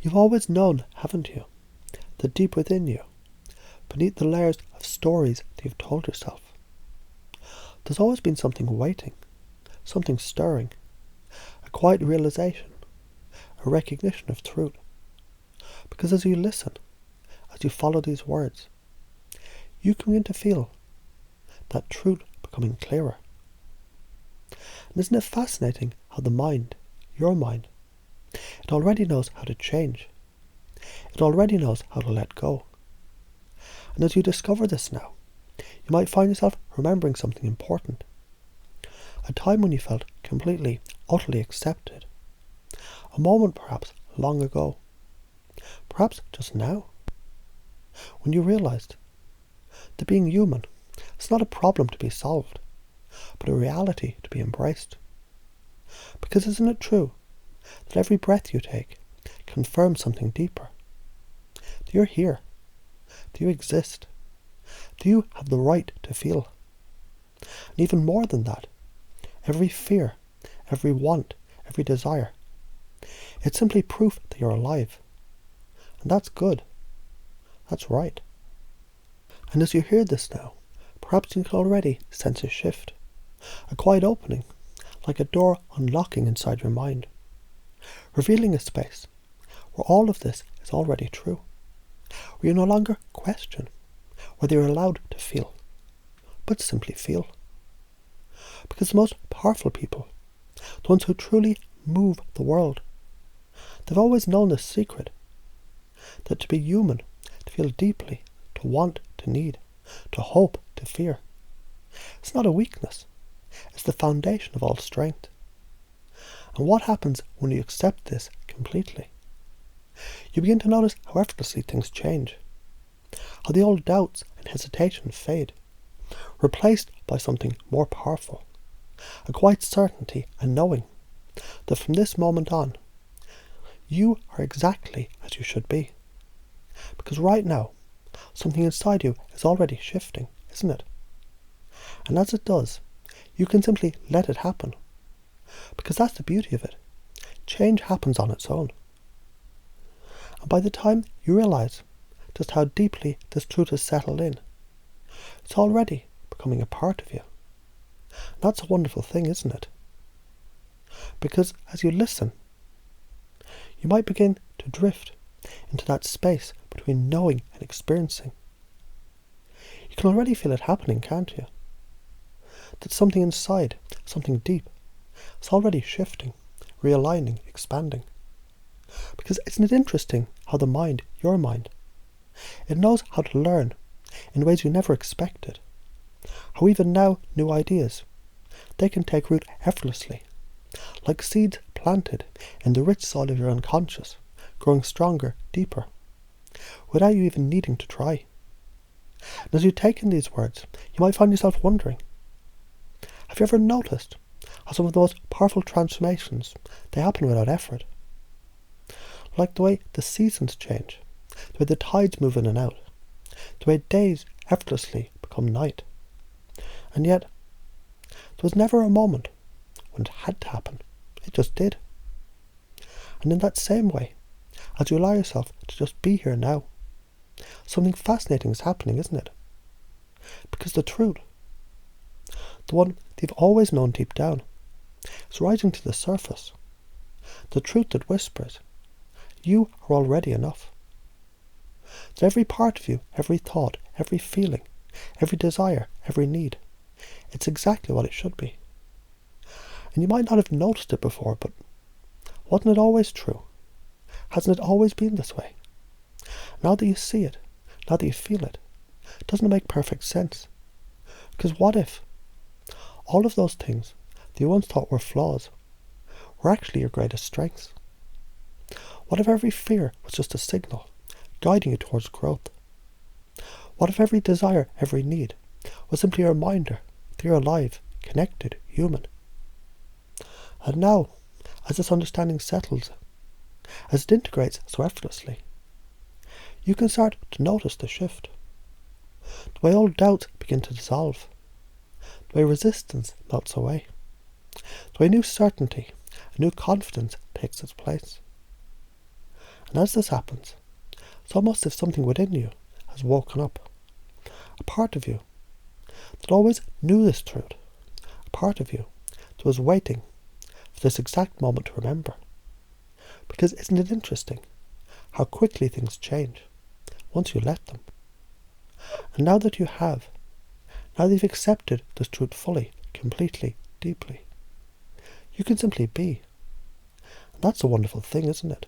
You've always known, haven't you, that deep within you, beneath the layers of stories that you've told yourself, there's always been something waiting, something stirring, a quiet realization, a recognition of truth. Because as you listen, as you follow these words, you can begin to feel that truth becoming clearer. And isn't it fascinating how the mind, your mind, it already knows how to change. It already knows how to let go. And as you discover this now, you might find yourself remembering something important. A time when you felt completely, utterly accepted. A moment perhaps long ago. Perhaps just now. When you realized that being human is not a problem to be solved, but a reality to be embraced. Because isn't it true that every breath you take confirms something deeper? That you're here. That you exist. That you have the right to feel. And even more than that, every fear, every want, every desire, it's simply proof that you're alive. And that's good. That's right. And as you hear this now, perhaps you can already sense a shift, a quiet opening, like a door unlocking inside your mind, revealing a space where all of this is already true, where you no longer question whether you're allowed to feel, but simply feel. Because the most powerful people, the ones who truly move the world, they've always known this secret, that to be human, to feel deeply, to want, to need, to hope, to fear, it's not a weakness, it's the foundation of all strength. And what happens when you accept this completely? You begin to notice how effortlessly things change, how the old doubts and hesitation fade, replaced by something more powerful, a quiet certainty and knowing that from this moment on, you are exactly as you should be. Because right now, something inside you is already shifting, isn't it? And as it does, you can simply let it happen. Because that's the beauty of it. Change happens on its own. And by the time you realize just how deeply this truth has settled in, it's already becoming a part of you. And that's a wonderful thing, isn't it? Because as you listen, you might begin to drift into that space between knowing and experiencing. You can already feel it happening, can't you? That something inside, something deep, is already shifting, realigning, expanding. Because isn't it interesting how the mind, your mind, it knows how to learn in ways you never expected. How even now new ideas, they can take root effortlessly, like seeds planted in the rich soil of your unconscious, growing stronger, deeper, without you even needing to try. And as you take in these words, you might find yourself wondering, have you ever noticed how some of the most powerful transformations, they happen without effort? Like the way the seasons change, the way the tides move in and out, the way days effortlessly become night. And yet, there was never a moment when it had to happen. It just did. And in that same way, as you allow yourself to just be here now, something fascinating is happening, isn't it? Because the truth, the one that you've always known deep down, is rising to the surface. The truth that whispers, you are already enough. That every part of you, every thought, every feeling, every desire, every need, it's exactly what it should be. And you might not have noticed it before, but wasn't it always true? Hasn't it always been this way? Now that you see it, now that you feel it, doesn't it make perfect sense? Because what if all of those things that you once thought were flaws were actually your greatest strengths? What if every fear was just a signal guiding you towards growth? What if every desire, every need was simply a reminder that you're alive, connected, human? And now, as this understanding settles, as it integrates so effortlessly, you can start to notice the shift. The way old doubts begin to dissolve, the way resistance melts away, the way new certainty and new confidence takes its place. And as this happens, it's almost as if something within you has woken up. A part of you that always knew this truth. A part of you that was waiting for this exact moment to remember. Because isn't it interesting how quickly things change once you let them? And now that you have, now that you've accepted this truth fully, completely, deeply, you can simply be. And that's a wonderful thing, isn't it?